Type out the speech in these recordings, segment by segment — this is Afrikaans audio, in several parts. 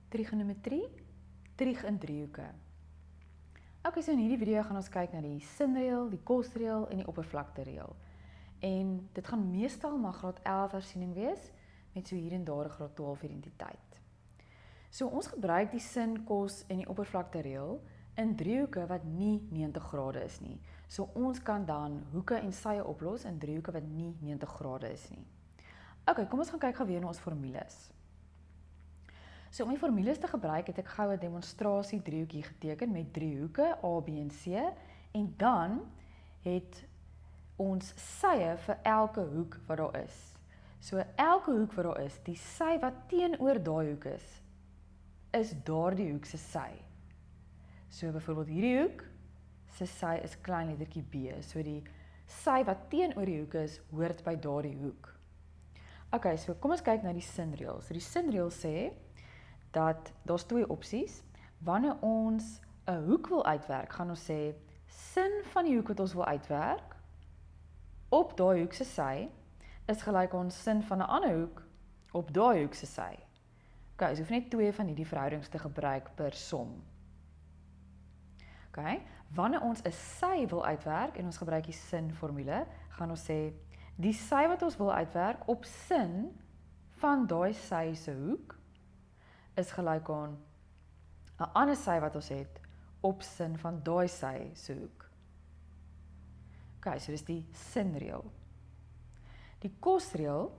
trigonometrie, trig in driehoeke. Ok, so in hierdie video gaan ons kyk na die sinreël, die kosreël en die oppervlaktereël. En dit gaan meestal maar graad 11 hersiening wees, met so hier en daar 'n graad 12 identiteit. So ons gebruik die sin, kos en die oppervlaktereël in driehoeke wat nie 90 grade is nie. So ons kan dan hoeke en sye oplos in driehoeke wat nie 90 grade is nie. Ok, kom ons gaan kyk gou weer na ons formules. So om die formules te gebruik, het ek gou 'n demonstrasie driehoekie geteken met drie hoeke, A, B en C, en dan het ons sye vir elke hoek wat daar is. So elke hoek wat daar is, die sy wat teenoor daai hoek is daardie hoek se sy. So byvoorbeeld hierdie hoek se sy is klein lettertjie B. So die sy wat teenoor die hoek is, hoort by daardie hoek. Ok, so kom ons kyk na die sinreël. So die sinreël sê dat daar's twee opsies. Wanneer ons 'n hoek wil uitwerk, gaan ons sê sin van die hoek wat ons wil uitwerk op daai hoek se sy is gelyk aan sin van 'n ander hoek op daai hoek se sy. Ok, so hoef net twee van hierdie verhoudings te gebruik per som. Ok, wanneer ons 'n sy wil uitwerk en ons gebruik die sin formule, gaan ons sê die sy wat ons wil uitwerk op sin van daai sy se hoek is gelyk aan 'n ander sy wat ons het op sin van daai sy se hoek. Ok, so dis die sinreël. Die kosreël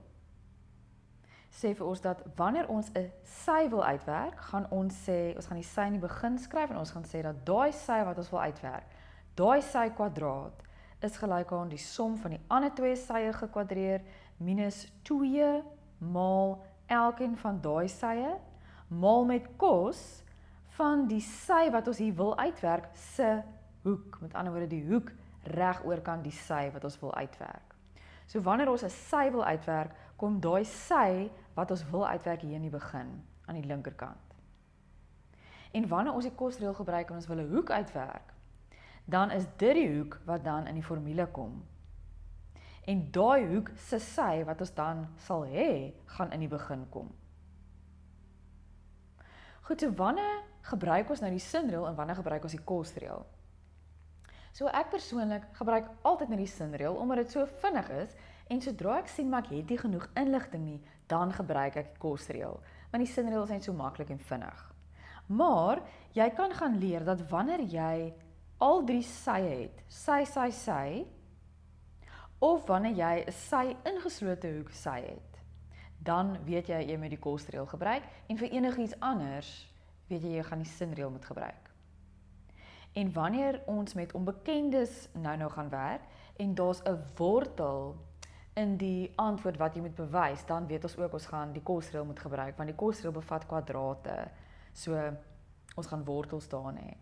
sê vir ons dat wanneer ons 'n sy wil uitwerk, gaan ons sê, ons gaan die sy in die begin skryf en ons gaan sê dat daai sy wat ons wil uitwerk, daai sy kwadraat is gelyk aan die som van die ander twee sye gekwadreer minus 2 maal elkeen van daai sye maal met kos van die sy wat ons hier wil uitwerk se hoek. Met ander woorde die hoek reg oorkant die sy wat ons wil uitwerk. So wanneer ons 'n sy wil uitwerk, kom daai sy wat ons wil uitwerk hier in die begin, aan die linkerkant. En wanneer ons die kosreël gebruik en ons wil 'n hoek uitwerk, dan is dit die hoek wat dan in die formule kom. En daai hoek se sy wat ons dan sal hê, gaan in die begin kom. Goed, so wanneer gebruik ons nou die sinreël en wanneer gebruik ons die kosreël? So ek persoonlik gebruik altyd net die sinreël omdat dit so vinnig is en sodra ek sien maar ek het nie genoeg inligting nie, dan gebruik ek die kosreël. Want die sinreël is net so maklik en vinnig. Maar jy kan gaan leer dat wanneer jy al drie sye het, sy, of wanneer jy 'n sy ingeslote hoek sy het, dan weet jy moet die kosreël gebruik en vir enigiets anders weet jy gaan die sinreël moet gebruik. En wanneer ons met onbekendes nou gaan werk en daar's 'n wortel in die antwoord wat jy moet bewys, dan weet ons ook ons gaan die kosreël moet gebruik want die kosreël bevat kwadrate. So ons gaan wortels daarin hê.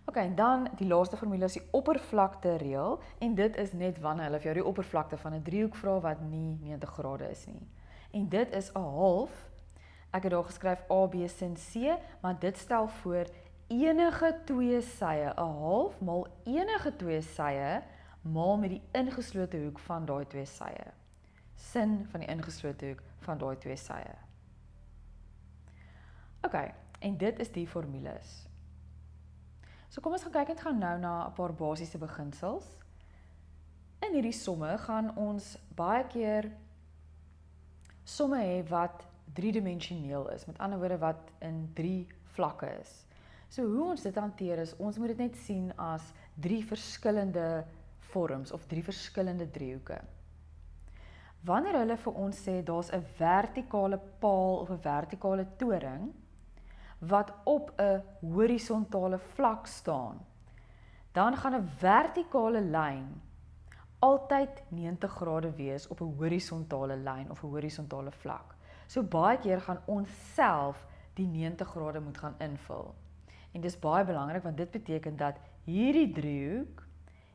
Ok, en dan die laaste formule is die oppervlaktereël en dit is net wanneer hulle vir jou die oppervlakte van 'n driehoek vra wat nie 90 grade is nie. En dit is 'n half. Ek het daar geskryf A, B, sin, C, maar dit stel voor enige twee sye, 'n half maal enige twee sye maal met die ingeslote hoek van daai twee sye. Sin van die ingeslote hoek van daai twee sye. Ok, en dit is die formules. So kom ons gaan kyk en gaan nou na 'n paar basiese beginsels. In hierdie somme gaan ons baie keer somme hê wat driedimensioneel is, met ander woorde wat in 3 vlakke is. So hoe ons dit hanteer is, ons moet dit net sien as 3 verskillende vorms of 3 verskillende driehoeke. Wanneer hulle vir ons sê daar's 'n vertikale paal of 'n vertikale toring wat op 'n horisontale vlak staan, dan gaan 'n vertikale lyn altyd 90 grade wees op 'n horisontale lyn of 'n horisontale vlak. So baie keer gaan ons self die 90 grade moet gaan invul. En dis baie belangrik want dit beteken dat hierdie driehoek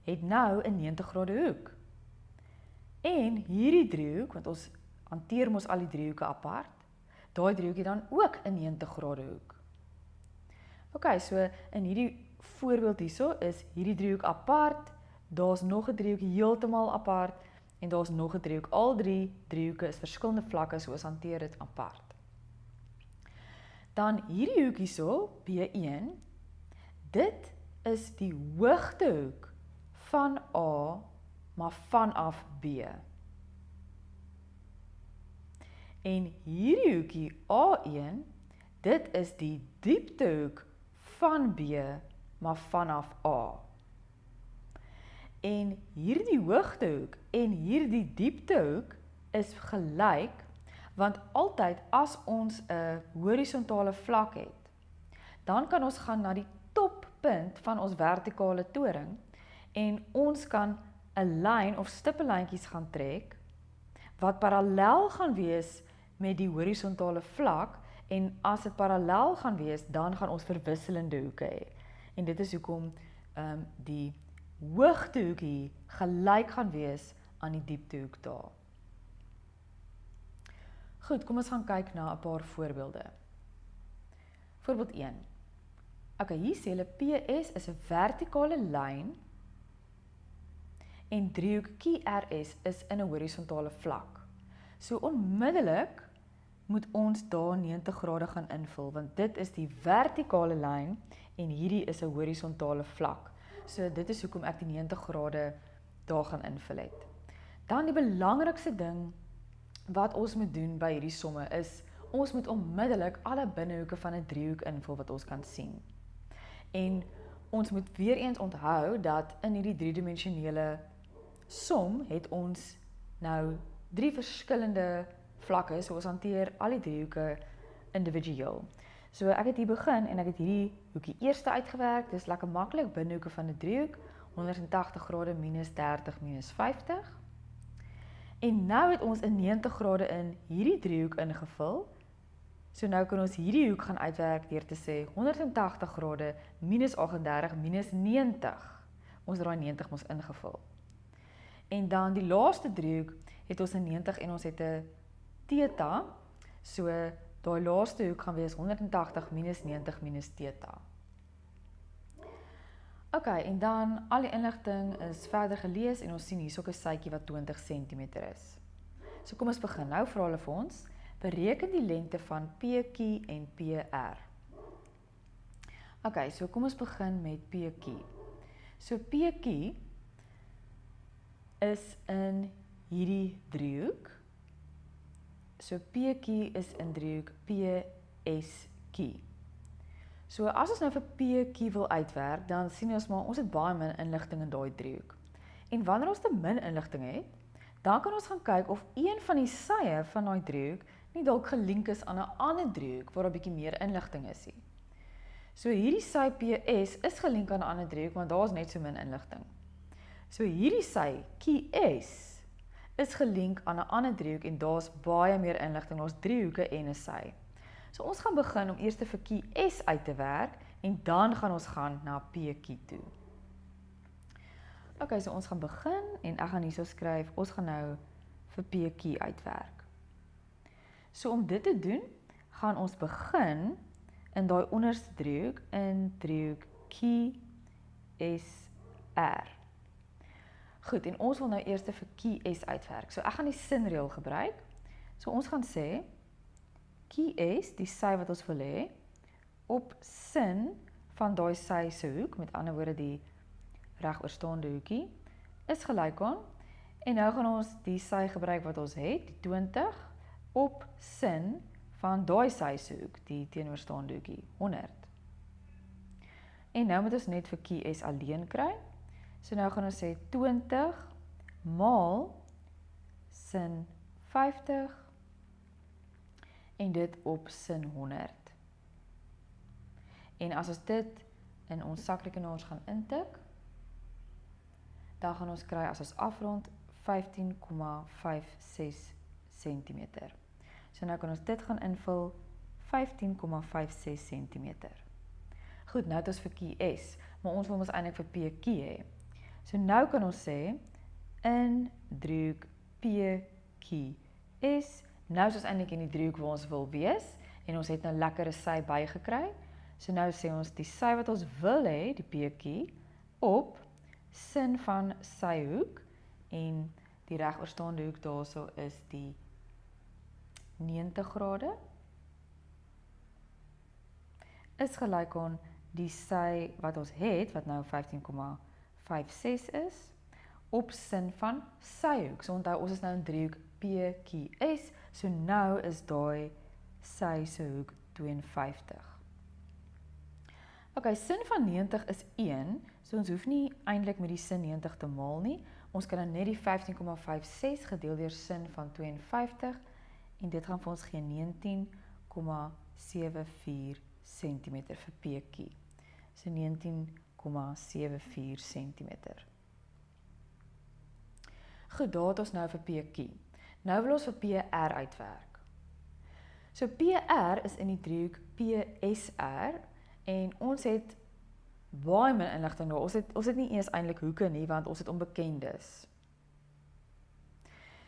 het nou 'n 90 grade hoek. En hierdie driehoek, want ons hanteer mos al die driehoeke apart, daai driehoek het dan ook 'n 90 grade hoek. Ok, so in hierdie voorbeeld hierso is hierdie driehoek apart, daar's nog 'n driehoek heeltemal apart en daar's nog 'n driehoek. Al drie driehoeke is verskillende vlakke, so ons hanteer dit apart. Dan hierdie hoek hierso, B1, dit is die hoogtehoek van A, maar vanaf B. En hierdie hoekie A1, dit is die dieptehoek van B, maar vanaf A. En hierdie hoogtehoek en hierdie dieptehoek is gelyk, want altyd as ons 'n horisontale vlak het, dan kan ons gaan na die toppunt van ons vertikale toring en ons kan 'n lyn of stippellyntjies gaan trek wat parallel gaan wees met die horisontale vlak, en as dit parallel gaan wees, dan gaan ons verwisselende hoeke hê. En dit is hoekom die hoogtehoek hier gelyk gaan wees aan die dieptehoek daar. Goed, kom ons gaan kyk na 'n paar voorbeelde. Voorbeeld 1. Okay, hier sê hulle PS is 'n vertikale lyn en driehoek QRS is in 'n horisontale vlak. So onmiddellik moet ons daar 90 grade gaan invul, want dit is die vertikale lyn en hierdie is 'n horisontale vlak. So dit is hoekom ek die 90 grade daar gaan invul het. Dan die belangrikste ding wat ons moet doen by hierdie somme is, ons moet onmiddellik alle binnehoeke van 'n driehoek invul wat ons kan sien. En ons moet weer eens onthou dat in hierdie driedimensionele som het ons nou 3 verskillende vlakke, so ons hanteer al die driehoeke individueel. So ek het hier begin en ek het hierdie hoekie eerste uitgewerk, dis lekker maklik, binnehoeke van 'n driehoek, 180 grade minus 30 minus 50. En nou het ons 'n 90 grade in hierdie driehoek ingevul. So nou kan ons hierdie hoek gaan uitwerk deur te sê 180 grade minus 38 minus 90. Ons het daai 90 mos ingevul. En dan die laaste driehoek het ons 'n 90 en ons het 'n theta. So daai laaste hoek gaan wees 180 minus 90 minus theta. Okay, en dan al die inligting is verder gelees en ons sien hier ook 'n sytjie wat 20 cm is. So kom ons begin. Nou vra hulle vir ons, bereken die lengte van PQ en PR. Okay, so kom ons begin met PQ. So PQ is in hierdie driehoek. So PQ is in driehoek PSQ. So as ons nou vir PQ wil uitwerk, dan sien ons maar ons het baie min inligting in daai driehoek. En wanneer ons te min inligting het, dan kan ons gaan kyk of een van die sye van daai driehoek nie dalk gelink is aan 'n ander driehoek waar 'n bietjie meer inligting is nie. So hierdie sy PS is gelink aan 'n ander driehoek, want daar is net so min inligting. So hierdie sy QS is gelink aan 'n ander driehoek en daar's baie meer inligting, daar's 3 hoeke en 'n sy. So ons gaan begin om eers vir QS uit te werk en dan gaan ons gaan na PQ toe. Okay, so ons gaan begin en ek gaan hierso skryf, ons gaan nou vir PQ uitwerk. So om dit te doen, gaan ons begin in daai onderste driehoek, in driehoek QSR. Goed, en ons wil nou eers vir QS uitwerk. So ek gaan die sinreël gebruik. So ons gaan sê, QS, die sy wat ons wil hê, op sin van daai sy se hoek, met ander woorde die regoorstaande hoekie, is gelyk aan, en nou gaan ons die sy gebruik wat ons het, die 20, op sin van daai sy se hoek, die teenoorstaande hoekie, 100. En nou moet ons net vir QS alleen kry. So nou gaan ons sê 20 maal sin 50 en dit op sin 100. En as ons dit in ons sakrekenaars gaan intik, dan gaan ons kry as ons afrond 15,56 cm. So nou kan ons dit gaan invul 15,56 cm. Goed, nou het ons vir QS, maar ons wil ons eintlik vir PQ hê. So nou kan ons sê, in driehoek PQS, nou is ons eintlik in die driehoek waar ons wil wees, en ons het nou lekkere sy bygekry. So nou sê ons die sy wat ons wil hê, die PQ, op sin van sy hoek, en die regoorstaande hoek daarso is die 90 grade. is gelyk aan die sy wat ons het, wat nou 15,56 is, op sin van sy hoek. So onthou, ons is nou in driehoek PQS, so nou is daai sy se hoek 52. Ok, sin van 90 is 1, so ons hoef nie eintlik met die sin 90 te maal nie. Ons kan dan net die 15,56 gedeel deur sin van 52, en dit gaan vir ons gee 19,74 cm vir PQ. So 19,74 cm. Goed, daar het ons nou vir PQ. Nou wil ons vir PR uitwerk. So PR is in die driehoek PSR, en ons het baie min inligting daar. Ons het nie eens eintlik hoeke nie, want ons het onbekendes.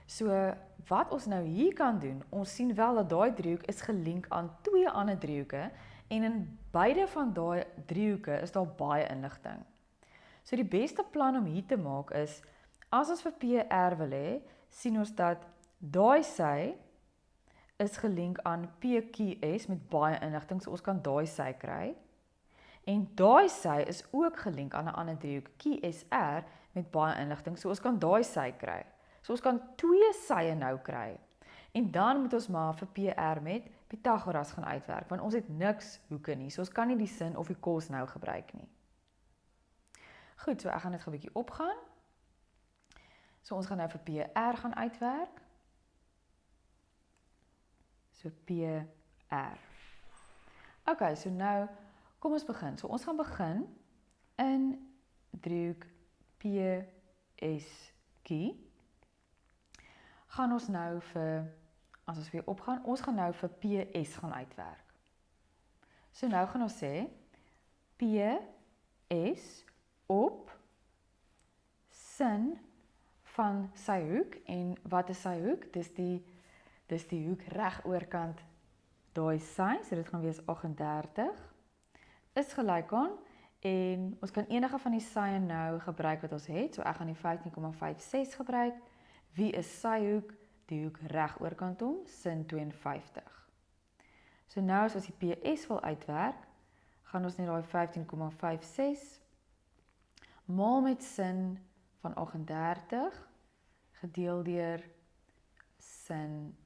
So, wat ons nou hier kan doen, ons sien wel dat daai driehoek is gelink aan twee ander driehoeke, en in beide van daai driehoeke is daar baie inligting. So die beste plan om hier te maak is, as ons vir PR wil hê, sien ons dat daai sy is gelink aan PQS met baie inligting, so ons kan daai sy kry. En daai sy is ook gelink aan 'n ander driehoek, QSR, met baie inligting, so ons kan daai sy kry. So ons kan twee sye nou kry. En dan moet ons maar vir PR met Pythagoras gaan uitwerk, want ons het niks hoeke nie, so ons kan nie die sin of die kos nou gebruik nie. Goed, so ek gaan dit gou 'n bietjie opgaan. So ons gaan nou vir PR gaan uitwerk. So PR. Ok, so nou, kom ons begin. So ons gaan begin in driehoek PSQ. Gaan ons nou vir, as ons weer opgaan, ons gaan nou vir PS gaan uitwerk. So nou gaan ons sê, PS op sin van sy hoek, en wat is sy hoek? Dis die hoek reg oorkant daai sy, so dit gaan wees 38, is gelyk aan, en ons kan enige van die sye nou gebruik wat ons het, so ek gaan die 15,56 gebruik. Wie is sy hoek? Die hoek reg oorkant hom, sin 52. So nou as ons die PS wil uitwerk, gaan ons net daai 15,56 maal met sin van 38 gedeel deur sin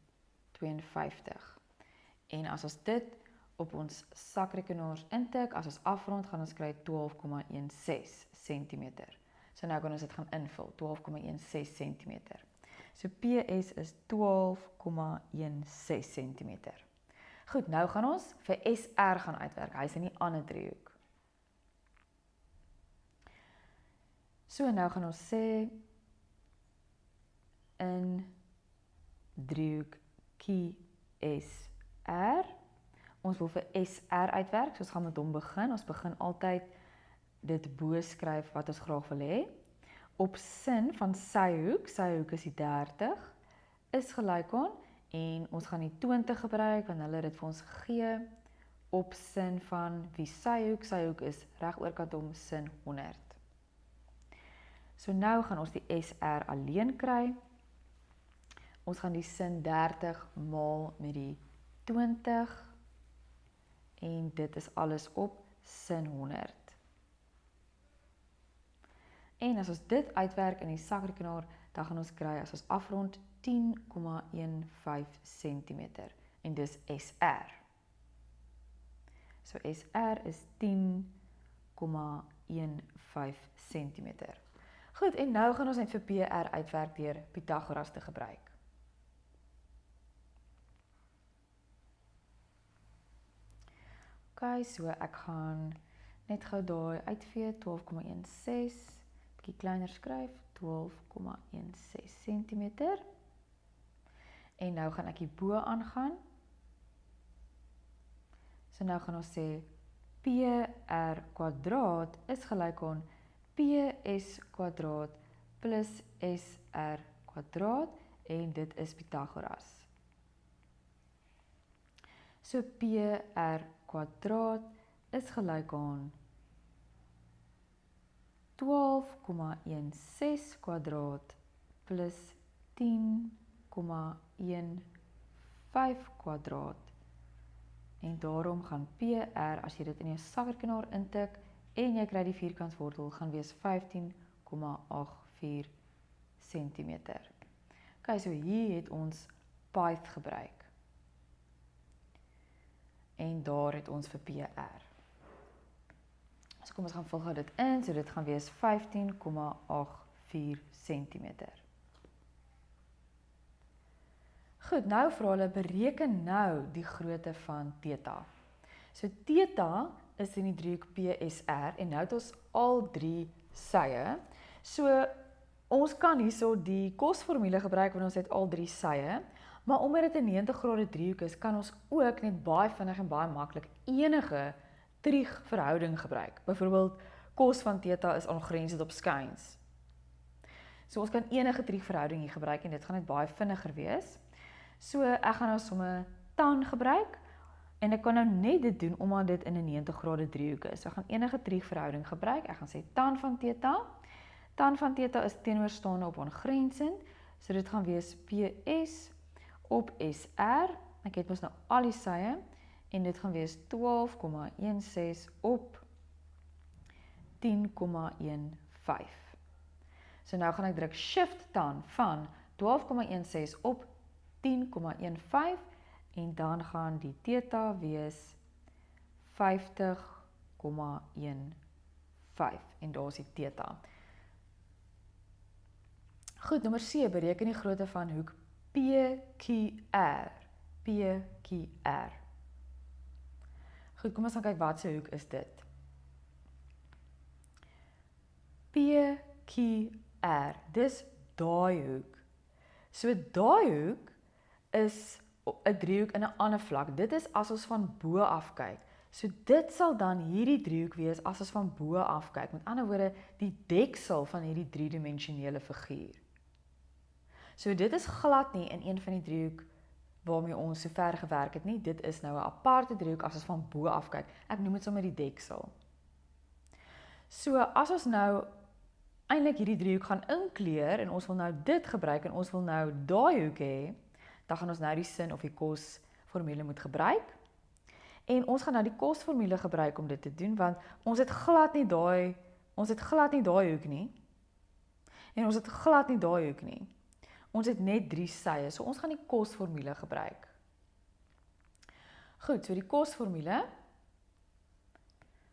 52. En as ons dit op ons sakrekenaars intik, as ons afrond, gaan ons kry 12,16 cm. So nou kan ons dit gaan invul, 12,16 cm. So PS is 12,16 cm. Goed, nou gaan ons vir SR gaan uitwerk. Hy is in die ander driehoek. So nou gaan ons sê in driehoek QSR. Ons wil vir SR uitwerk, so ons gaan met hom begin. Ons begin altyd dit bo skryf wat ons graag wil hê. Op sin van sy hoek is die 30, is gelyk aan, en ons gaan die 20 gebruik, want hulle het dit vir ons gegee, op sin van wie sy hoek is reg oorkant hom, sin 100. So nou gaan ons die SR alleen kry. Ons gaan die sin 30 maal met die 20, en dit is alles op sin 100. En as ons dit uitwerk in die sakrekenaar, dan gaan ons kry, as ons afrond, 10,15 cm. En dis SR. So SR is 10,15 cm. Goed, en nou gaan ons net vir PR uitwerk deur Pythagoras te gebruik. Ok, so ek gaan net gou daai uitvee, 12,16, bietjie kleiner skryf, 12,16 cm. En nou gaan ek hierbo aangaan. So nou gaan ons sê, PR kwadraat is gelyk aan PS kwadraat plus SR kwadraat, en dit is Pythagoras. So PR kwadraat is gelyk aan 12,16 kwadraat plus 10,15 kwadraat, En daarom gaan PR, as jy dit in jou sakrekenaar intik, en jy kry die vierkantswortel, gaan wees 15,84 cm. Ok, so hier het ons Pyth gebruik. En daar het ons vir PR. So kom ons gaan vul dit in, so dit gaan wees 15,84 cm. Goed, nou vra hulle, bereken nou die grootte van theta. So theta is in die driehoek PSR en nou het ons al 3 sye. So ons kan hierso die kosformule gebruik want ons het al 3 sye, maar omdat dit 'n 90 grade driehoek is, kan ons ook net baie vinnig en baie maklik enige triegverhouding gebruik. Byvoorbeeld, kos van theta is aangrensend op skuins. So ons kan enige triegverhouding hier gebruik en dit gaan net baie vinniger wees. So ek gaan nou sommer tan gebruik en ek kan nou net dit doen omdat dit in 'n 90 grade driehoek is. So ek gaan enige triegverhouding gebruik. Ek gaan sê tan van theta. Tan van theta is teenoorstaande op aangrensend. So dit gaan wees PS op SR. Ek het mos nou al die sye en dit gaan wees 12,16 op 10,15. So nou gaan ek druk shift tan van 12,16 op 10,15 en dan gaan die theta wees 50,15 en daar is die theta. Goed, nommer C, bereken die grootte van hoek PQR. PQR. Goed, kom ons gaan kyk wat se hoek is dit. PQR, dis daai hoek. So daai hoek is 'n driehoek in 'n ander vlak. Dit is as ons van bo af kyk. So dit sal dan hierdie driehoek wees as ons van bo af kyk. Met ander woorde, die deksel van hierdie driedimensionele figuur. So dit is glad nie in een van die driehoek waarmee ons so ver gewerk het nie. Dit is nou 'n aparte driehoek as ons van bo af kyk. Ek noem dit sommer die deksel. So as ons nou eintlik hierdie driehoek gaan inkleur en ons wil nou dit gebruik en ons wil nou daai hoek hê, dan gaan ons nou die sin of die kosformule moet gebruik. En ons gaan nou die kosformule gebruik om dit te doen want ons het glad nie daai hoek nie. En ons het glad nie daai hoek nie. Ons het net 3 sye, so ons gaan die kosformule gebruik. Goed, so die kosformule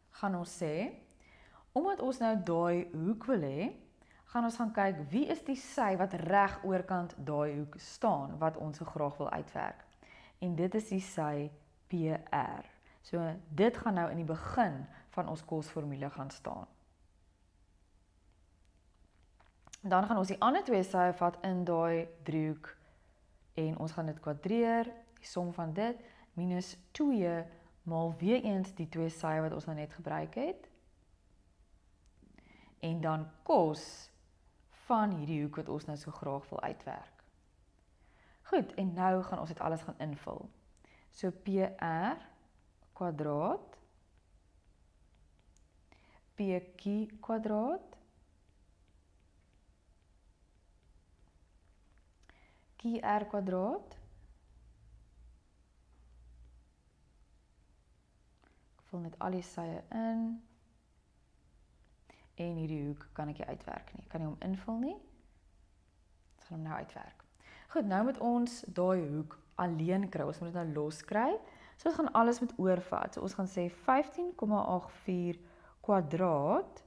gaan ons sê, omdat ons nou daai hoek wil hê, gaan ons gaan kyk wie is die sy wat reg oorkant daai hoek staan wat ons so graag wil uitwerk. En dit is die sy PR. So dit gaan nou in die begin van ons kosformule gaan staan. Dan gaan ons die ander 2 sye vat in daai driehoek en ons gaan dit kwadreer, die som van dit minus 2 maal weer eens die 2 sye wat ons nou net gebruik het. En dan kos van hierdie hoek wat ons nou so graag wil uitwerk. Goed, en nou gaan ons dit alles gaan invul. So PR kwadraat, PQ kwadraat, QR kwadraat, ek vul net al die sye in, en hierdie hoek kan ek nie uitwerk nie, ek kan nie hom invul nie, ek gaan hom nou uitwerk. Goed, nou moet ons daai hoek alleen kry, ons moet dit nou los kry, so ons gaan alles met oorvat, so ons gaan sê 15,84 kwadraat,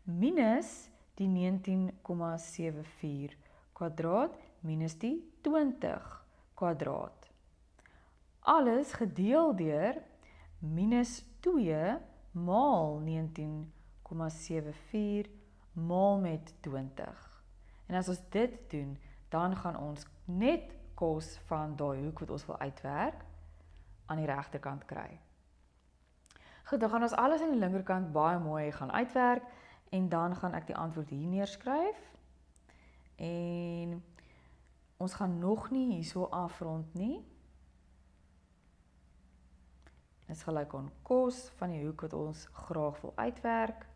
minus die 19,74 kwadraat, minus die 20 kwadraat. Alles gedeel deur minus 2 maal 19,74 maal met 20. En as ons dit doen, dan gaan ons net kos van daai hoek wat ons wil uitwerk, aan die regterkant kry. Goed, dan gaan ons alles aan die linkerkant baie mooi gaan uitwerk, en dan gaan ek die antwoord hier neerskryf, en ons gaan nog nie hierso afrond nie. Dit is gelyk aan kos van die hoek wat ons graag wil uitwerk.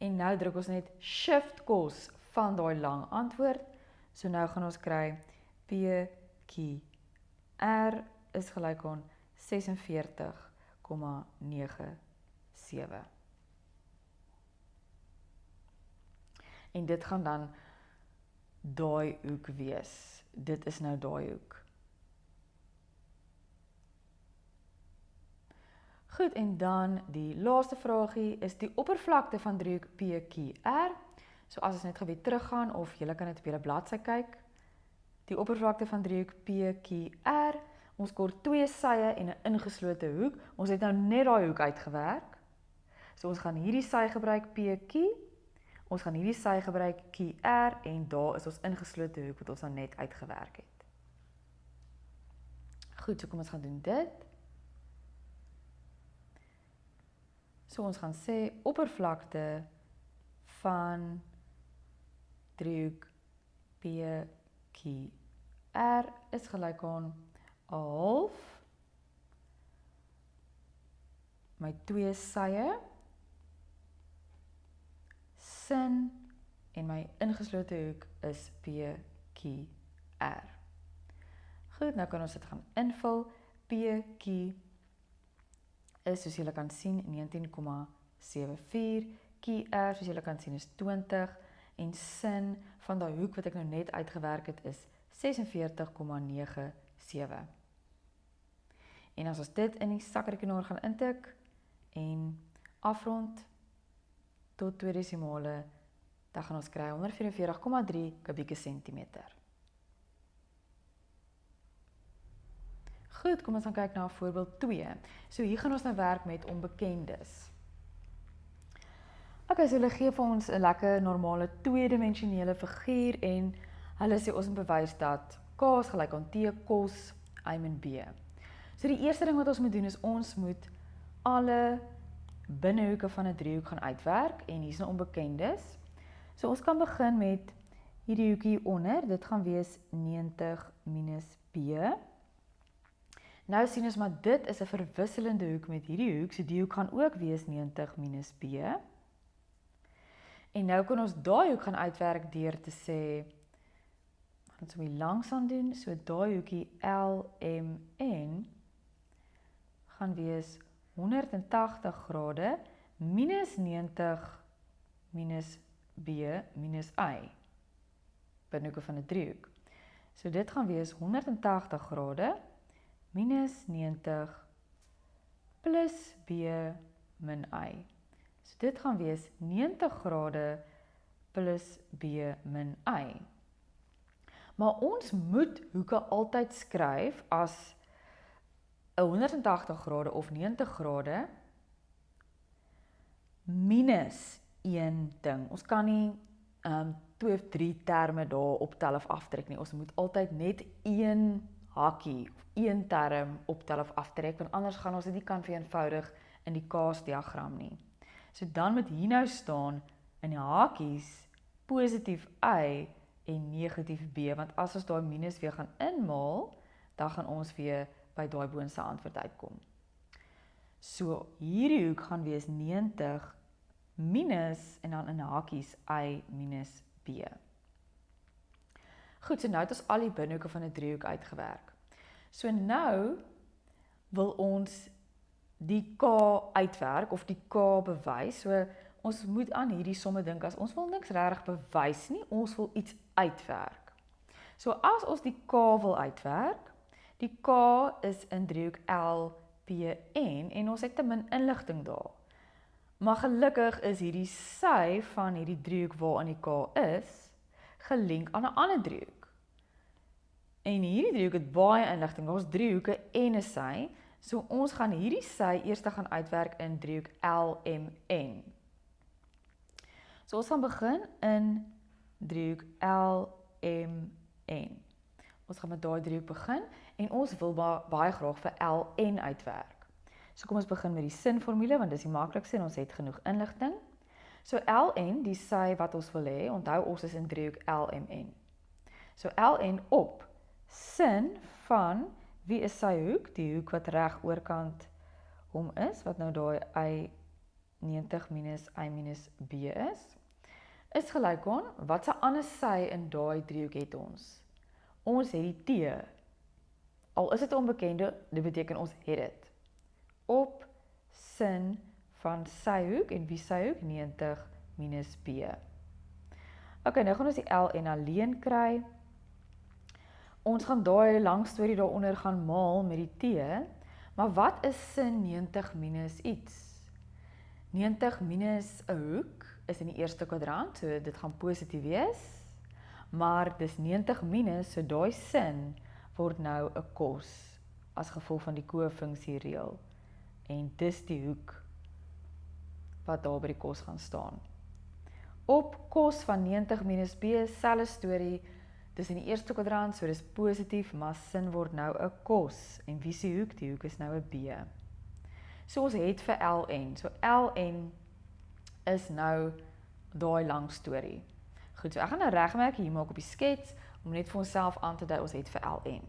En nou druk ons net shift kos van daai lang antwoord. So nou gaan ons kry PQR is gelyk aan 46,97. En dit gaan dan daai hoek wees. Dit is nou daai hoek. Goed, en dan die laaste vraagie is die oppervlakte van driehoek PQR. So as ons net gou weer teruggaan of julle kan dit op julle bladsy kyk. Die oppervlakte van driehoek PQR, ons kort 2 sye en 'n ingeslote hoek. Ons het nou net daai hoek uitgewerk. So ons gaan hierdie sy gebruik PQ, ons gaan hierdie sy gebruik QR en daar is ons ingeslote hoek wat ons nou net uitgewerk het. Goed, so kom ons gaan doen dit. So ons gaan sê oppervlakte van driehoek PQR is gelyk aan 1/2 my 2 sye sin en my ingeslote hoek is PQR. Goed, nou kan ons dit gaan invul. PQ is, soos julle kan sien, 19,74. QR, soos julle kan sien, is 20. En sin van daai hoek wat ek nou net uitgewerk het, is 46,97. En as ons dit in die sakrekenaar gaan intik en afrond tot 2 desimale, dan gaan ons kry 144,3 kubieke sentimeter. Goed, kom ons dan kyk na voorbeeld 2. So hier gaan ons nou werk met onbekendes. Okay, so hulle gee vir ons 'n lekker normale tweedimensionele figuur en hulle sê ons moet bewys dat K is gelyk aan T cos y min B. So die eerste ding wat ons moet doen is ons moet alle binnehoeke van 'n driehoek gaan uitwerk en hier is nou onbekendes. So ons kan begin met hierdie hoek hier onder, dit gaan wees 90 minus B. Nou sien ons maar dit is 'n verwisselende hoek met hierdie hoek, so die hoek gaan ook wees 90 minus B. En nou kan ons daai hoek gaan uitwerk deur te sê, gaan ons hom langsaan doen, so daai hoekie LMN gaan wees 180 grade minus 90 minus B minus I, binnehoeke van 'n driehoek. So dit gaan wees 180 grade minus 90 plus B min I. So dit gaan wees 90 grade plus B min I. Maar ons moet hoeke altyd skryf as 'n 180 grade of 90 grade minus een ding. Ons kan nie 2 of 3 terme daar optel of aftrek nie. Ons moet altyd net een hakkie of een term optel of aftrek, want anders gaan ons dit nie kan vereenvoudig in die kaasdiagram nie. So dan moet hier nou staan in die hakies positief y en negatief b, want as ons daai minus weer gaan inmaal, dan gaan ons weer by daai boonste antwoord uitkom. So hierdie hoek gaan wees 90 minus en dan in hakies y minus b. Goed, so nou het ons al die binnehoeke van 'n driehoek uitgewerk. So nou wil ons die K uitwerk of die K bewys. So ons moet aan hierdie somme dink as ons wil niks regtig bewys nie, ons wil iets uitwerk. So as ons die K wil uitwerk, die K is in driehoek LPN en ons het te min inligting daar. Maar gelukkig is hierdie sy van hierdie driehoek waaraan die K is, gelink aan 'n ander driehoek. En hierdie driehoek het baie inligting, ons driehoeke en 'n sy, so ons gaan hierdie sy eers gaan uitwerk in driehoek LMN. So ons gaan begin in driehoek LMN. Ons gaan met daai driehoek begin en ons wil baie graag vir LN uitwerk. So kom ons begin met die sinformule, want dis die maklikste en ons het genoeg inligting. So LN, die sy wat ons wil hê, onthou ons is in driehoek LMN. So LN op sin van, wie is sy hoek? Die hoek wat reg oorkant hom is, wat nou daai y 90 minus y minus b is gelyk aan, wat se ander sy in daai driehoek het ons? Ons het die t Al is dit 'n onbekende, dit beteken ons het dit. Op sin van sy hoek, en wie sy hoek? 90 minus b. Ok, nou gaan ons die ln alleen kry. Ons gaan daai lang storie daaronder gaan maal met die t, maar wat is sin 90 minus iets? 90 minus 'n hoek is in die eerste kwadrant, so dit gaan positief wees, maar dis 90 minus, so daai sin word nou 'n kos, as gevolg van die kofunksie reël, en dis die hoek wat daar by die kos gaan staan. Op kos van 90 minus b, selfde storie, dis in die eerste kwadrant, so dis positief, maar sin word nou 'n kos, en wie se hoek? Die hoek is nou 'n b. So ons het vir ln, so ln is nou daai lang storie. Goed, so ek gaan 'n regmerk hier maak op die skets, om net vir onsself aan te dui, ons het vir ln.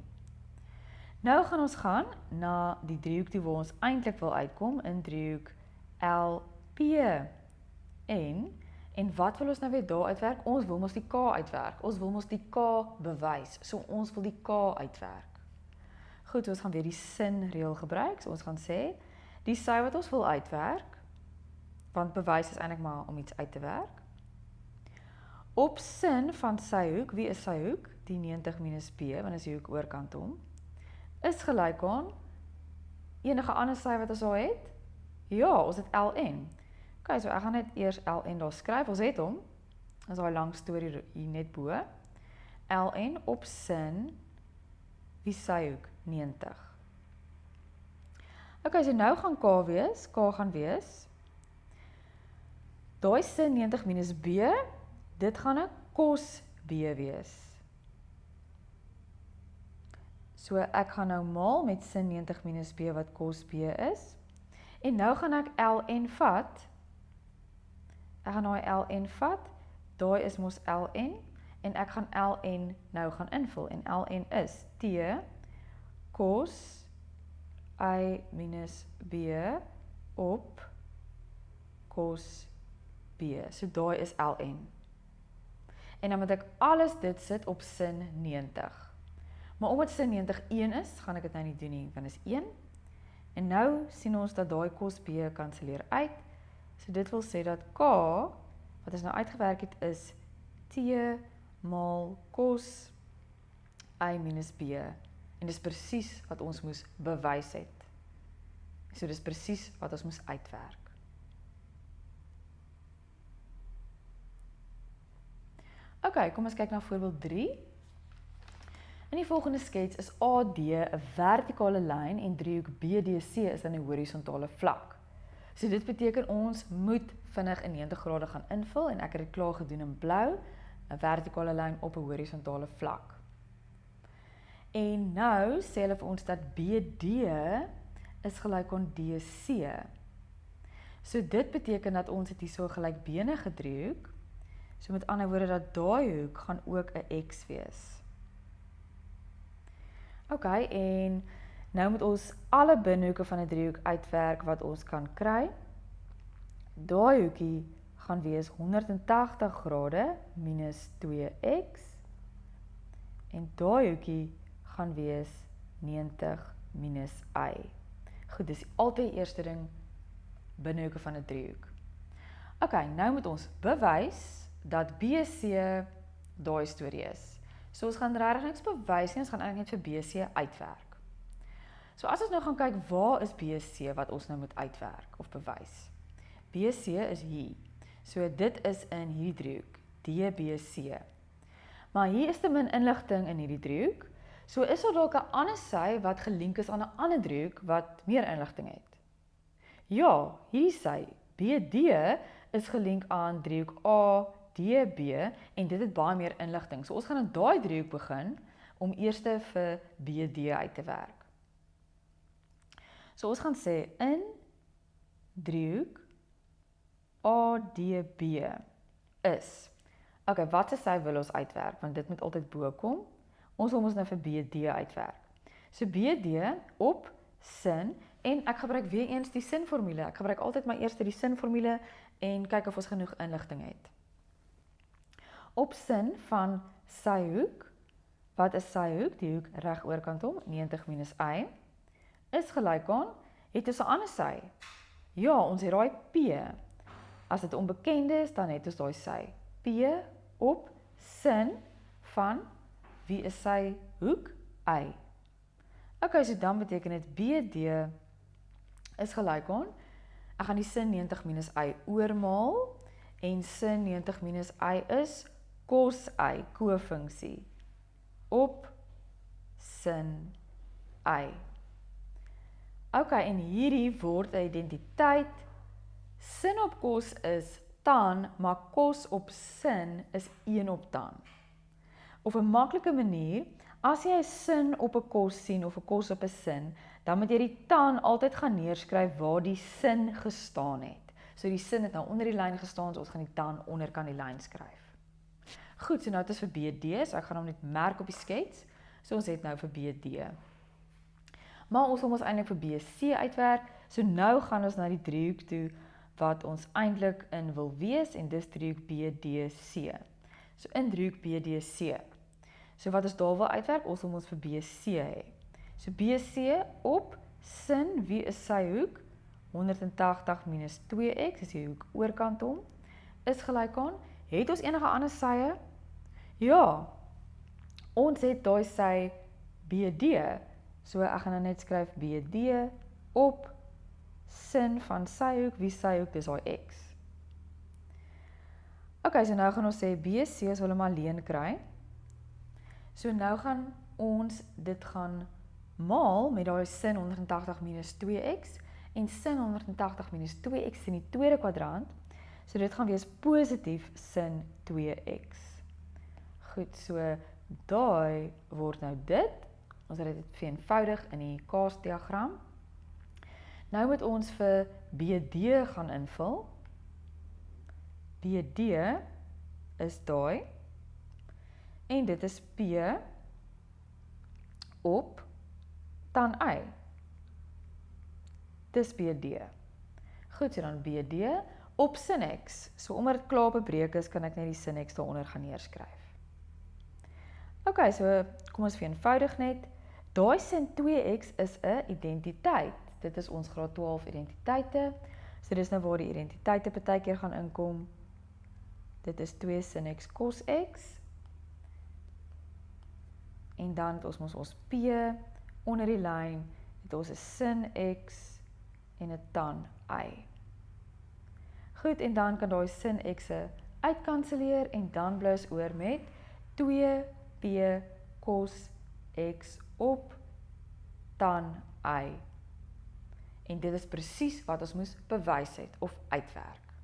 Nou gaan ons gaan na die driehoek toe waar ons eintlik wil uitkom, in driehoek LPN, en wat wil ons nou weer daar uitwerk? Ons wil mos die k uitwerk, ons wil mos die k bewys, so ons wil die k uitwerk. Goed, so ons gaan weer die sin reël gebruik, so ons gaan sê, die sy wat ons wil uitwerk, want bewys is eintlik maar om iets uit te werk, op sin van sy hoek, wie is sy hoek? Die 90 minus b, want is die hoek oorkant om, is gelyk aan enige ander sy wat ons al het? Ja, ons het ln. Ok, so ek gaan net eers ln daar skryf, ons het hom, is daai lang storie hier net bo, ln op sin, wie sy hoek? 90. Ok, so nou gaan k gaan wees, daai sin 90 minus b, dit gaan 'n cos b wees. So ek gaan nou maal met sin 90 minus b wat cos b is, en nou gaan ek ln vat, ek gaan daai ln vat, daai is mos ln, en ek gaan ln nou gaan invul, en ln is t cos I minus b op cos b, so daai is ln. En dan moet ek alles dit sit op sin 90. Maar omdat sin 90 1 is, gaan ek dit nou nie doen nie, want is 1. En nou sien ons dat daai cos b kanselleer uit. So dit wil sê dat k, wat ons nou uitgewerk het, is t maal cos I minus b. En dis presies wat ons moes bewys het. So dis presies wat ons moes uitwerk. Ok, kom ons kyk na voorbeeld 3. In die volgende skets is AD 'n vertikale lyn en driehoek BDC is dan 'n horisontale vlak. So dit beteken ons moet vinnig in 90 grade gaan invul, en ek het dit klaar gedoen in blou, 'n vertikale lyn op 'n horisontale vlak. En nou sê hulle vir ons dat BD is gelyk aan DC. So dit beteken dat ons het hierso 'n gelykbenige driehoek. So met ander woorde dat daai hoek gaan ook 'n X wees. Ok, en nou moet ons alle binnehoeke van 'n driehoek uitwerk wat ons kan kry. Daai hoekie gaan wees 180 grade minus 2x. En daai hoekie gaan wees 90 minus y. Goed, dis altyd die eerste ding, binnehoeke van 'n driehoek. Ok, nou moet ons bewys dat BC daai storie is. So ons gaan regtig niks bewys nie, ons gaan eintlik net vir BC uitwerk. So as ons nou gaan kyk, waar is BC wat ons nou moet uitwerk of bewys? BC is hier. So dit is in hierdie driehoek, DBC. Maar hier is te min inligting in hierdie driehoek. So is daar dalk 'n ander sy wat gelink is aan 'n ander driehoek wat meer inligting het. Ja, hierdie sy, BD is gelink aan driehoek ADB en dit het baie meer inligting. So ons gaan in daai driehoek begin om eers vir BD uit te werk. So ons gaan sê in driehoek ADB is. Okay, wat is sy wil ons uitwerk? Want dit moet altyd bo kom. Ons wil ons nou vir BD uitwerk. So BD op sin, en ek gebruik weer eens die sinformule. Ek gebruik altyd maar eers die sinformule en kyk of ons genoeg inligting het. Op sin van sy hoek, wat is sy hoek? Die hoek reg oorkant hom, 90 minus y, is gelyk aan, het ons 'n ander sy. Ja, ons het daai P. As dit onbekend is, dan het ons daai sy. P op sin van, wie is sy hoek? Y. Okay, so dan beteken dit BD is gelyk aan, ek gaan die sin 90 minus y oormaal, en sin 90 minus y is cos y, kofunksie, op sin y. Okay, en hierdie word 'n identiteit, sin op cos is tan, maar cos op sin is 1 op tan. Of 'n maklike manier, as jy 'n sin op 'n cos sien, of 'n cos op 'n sin, dan moet jy die tan altyd gaan neerskryf waar die sin gestaan het. So die sin het nou onder die lyn gestaan, so ons gaan die tan onderkant die lyn skryf. Goed, so nou het ons vir BD, so ek gaan hom net merk op die skets. So ons het nou vir BD. Maar ons wil ons eintlik vir BC uitwerk, so nou gaan ons na die driehoek toe, wat ons eintlik in wil wees, en dis driehoek BDC. So in driehoek BDC. So wat ons daar wil uitwerk, ons wil ons vir BC hê. So BC op sin, wie is sy hoek? 180 minus 2x, is die hoek oorkant hom, is gelyk aan, het ons enige ander sye? Ja, ons het daai sy BD, so ek gaan nou net skryf BD op sin van sy hoek, wie sy hoek, dis daai x. Okay, so nou gaan ons sê BC, as wil hom alleen kry. So nou gaan ons dit gaan maal met daai sin 180 minus 2x, en sin 180 minus 2x in die tweede kwadrant, so dit gaan wees positief sin 2x. Goed, so daai word nou dit, ons het dit vereenvoudig in die kaasdiagram. Nou moet ons vir BD gaan invul. BD is daai, en dit is P op tan y. Dis BD. Goed, so dan BD op sin x. So omdat dit klaar bebreek is, kan ek net die sin x daaronder gaan neerskryf. Okay, so kom ons vereenvoudig net. Daai sin 2x is 'n identiteit. Dit is ons graad 12 identiteite. So dis nou waar die identiteite partykeer gaan inkom. Dit is 2 sin x cos x. En dan het ons P onder die lyn, het ons 'n sin x en 'n tan y. Goed, en dan kan daai sin x uitkanselleer, en dan bly ons oor met 2p cos x op tan y. En dit is presies wat ons moes bewys het, of uitwerk.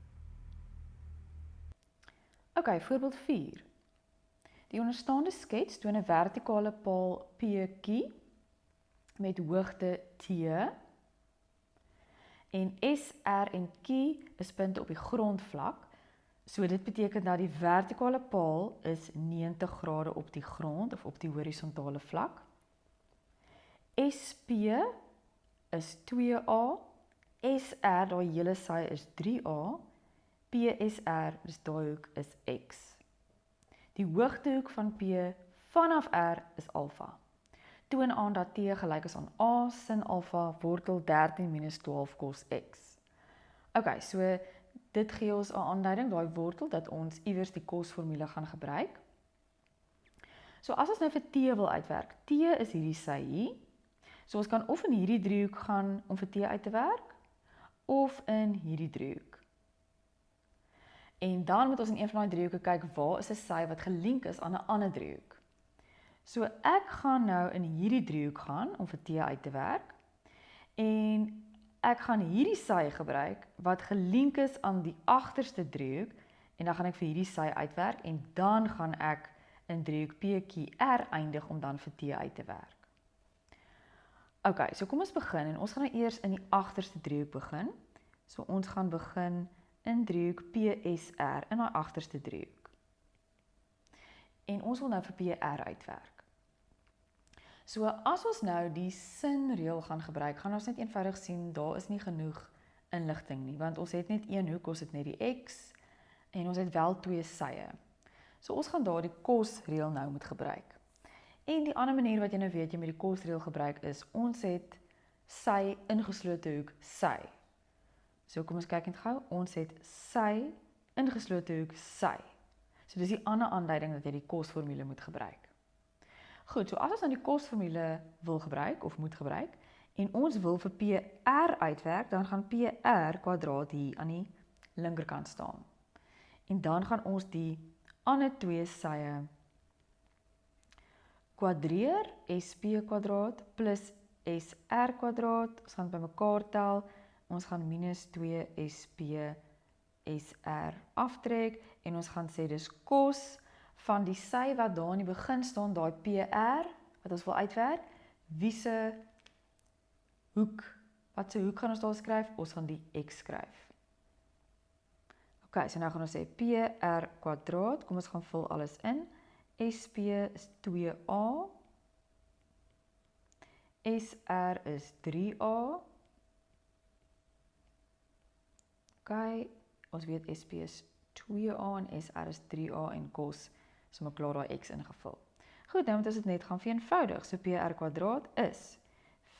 Okay, voorbeeld 4. Die onderstaande skets toon 'n vertikale paal PQ met hoogte T, en S, R en Q is punte op die grondvlak. So dit beteken dat die vertikale paal is 90 grade op die grond, of op die horisontale vlak. SP is 2A, SR, daai hele sy is 3A, PSR, dus daai hoek is X. Die hoogtehoek van P vanaf R is alfa. Toon aan dat T gelyk is aan A sin alfa wortel 13 minus 12 cos X. Okay, so dit gee ons 'n aanduiding, daai wortel, dat ons iewers die kosformule gaan gebruik. So as ons nou vir T wil uitwerk, T is hierdie sy hier. So ons kan of in hierdie driehoek gaan om vir T uit te werk, of in hierdie driehoek. En dan moet ons in een van die driehoeke kyk, waar is 'n sy wat gelink is aan 'n ander driehoek. So ek gaan nou in hierdie driehoek gaan om vir T uit te werk, en ek gaan hierdie sy gebruik wat gelink is aan die agterste driehoek, en dan gaan ek vir hierdie sy uitwerk, en dan gaan ek in driehoek PQR eindig om dan vir T uit te werk. Okay, so kom ons begin, en ons gaan nou eers in die agterste driehoek begin. So ons gaan begin in driehoek PSR, in die agterste driehoek. En ons wil nou vir PR uitwerk. So as ons nou die sinreël gaan gebruik, gaan ons net eenvoudig sien, daar is nie genoeg inligting nie, want ons het net een hoek, ons het net die x, en ons het wel twee sye. So ons gaan daar die kosreël nou moet gebruik. En die ander manier wat jy nou weet jy met die kosreël gebruik is, ons het sy ingeslote hoek sy. So kom ons kyk net gou, ons het sy ingeslote hoek sy. So dis die ander aanduiding dat jy die kosformule moet gebruik. Goed, so as ons dan die kosformule wil gebruik of moet gebruik en ons wil vir PR uitwerk, dan gaan PR kwadraat hier aan die linkerkant staan. En dan gaan ons die ander twee sye kwadreer, SP kwadraat plus SR kwadraat, ons gaan by mekaar tel, ons gaan minus 2 SP SR aftrek en ons gaan sê dis kos van die sy wat daar in die begin staan, daai PR wat ons wil uitwerk, wie se hoek, wat se hoek gaan ons daar skryf? Ons gaan die X skryf. Ok, so nou gaan ons sê PR kwadraat, kom ons gaan vul alles in, SP is 2A, SR is 3A, ok, ons weet SP is 2A en SR is 3A en kos, so maar klaar daai X ingevul. Goed, nou moet ons dit net gaan vereenvoudig, so PR kwadraat is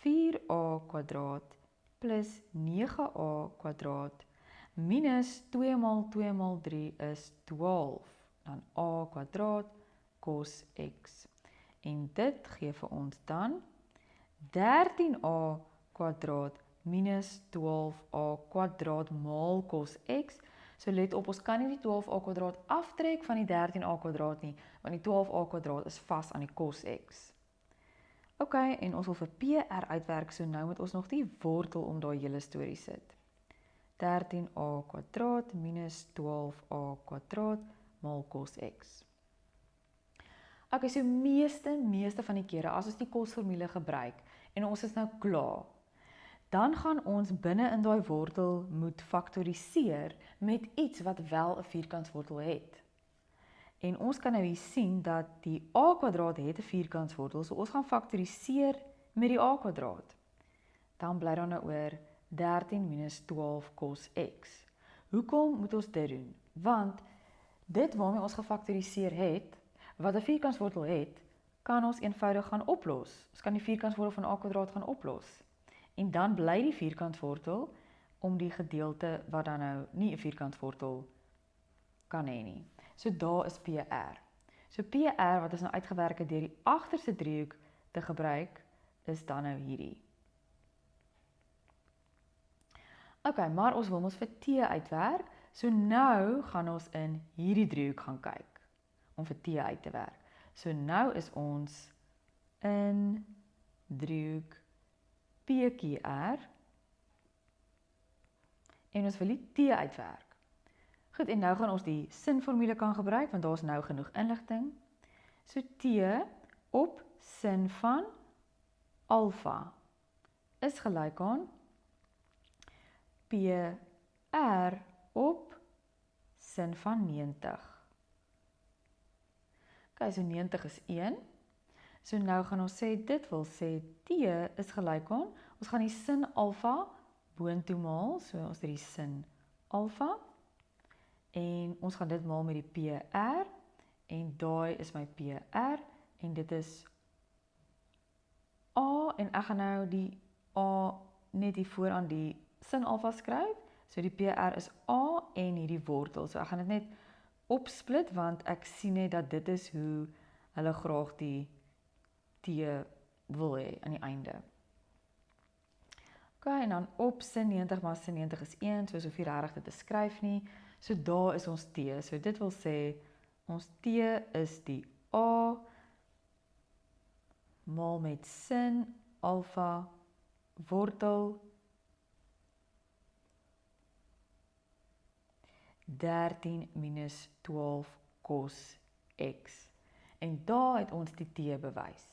4A kwadraat plus 9A kwadraat minus 2 maal 2 maal 3 is 12, dan A kwadraat kos X. En dit gee vir ons dan 13A kwadraat minus 12A kwadraat maal kos X. So let op, ons kan nie die 12A kwadraat aftrek van die 13A kwadraat nie, want die 12A kwadraat is vas aan die kos X. Ok, en ons wil vir PR uitwerk, so nou moet ons nog die wortel om daai hele storie sit. 13A kwadraat minus 12A kwadraat maal kos X. Ok, so meeste van die kere, as ons die kosformule gebruik, en ons is nou klaar, dan gaan ons binne in daai wortel moet faktoriseer met iets wat wel 'n vierkantswortel het. En ons kan nou hier sien dat die A kwadraat het 'n vierkantswortel, so ons gaan faktoriseer met die A kwadraat. Dan bly daar nou oor 13 minus 12 kos X. Hoekom moet ons dit doen? Want dit waarmee ons gefaktoriseer het, wat 'n vierkantswortel het, kan ons eenvoudig gaan oplos. Ons kan die vierkantswortel van A kwadraat gaan oplos. En dan bly die vierkantswortel om die gedeelte wat dan nou nie 'n vierkantswortel kan hê nie. So daar is PR. So PR wat ons nou uitgewerk het deur die agterste driehoek te gebruik, is dan nou hierdie. Ok, maar ons wil ons vir T uitwerk, so nou gaan ons in hierdie driehoek gaan kyk, om vir T uit te werk. So nou is ons in driehoek PQR, en ons wil die T uitwerk. Goed, en nou gaan ons die sinformule kan gebruik, want daar is nou genoeg inligting. So T op sin van alfa is gelyk aan PR op sin van 90. Ok, so 90 is 1. So nou gaan ons sê, dit wil sê T is gelyk aan, ons gaan die sin alfa boontoe maal, so ons het die sin alfa, en ons gaan dit maal met die PR, en daai is my PR, en dit is A, en ek gaan nou die A net hier vooraan die sin alfa skryf, so die PR is A en hierdie wortel, so ek gaan dit net opsplit, want ek sien net dat dit is hoe hulle graag die T wil hê aan die einde. Ok, en dan op sin 90 maar sin 90 is 1, so hoef jy regtig dit te skryf nie. So daar is ons T. So dit wil sê, ons T is die A maal met sin alfa wortel 13 minus 12 kos X. En daar het ons die T bewys.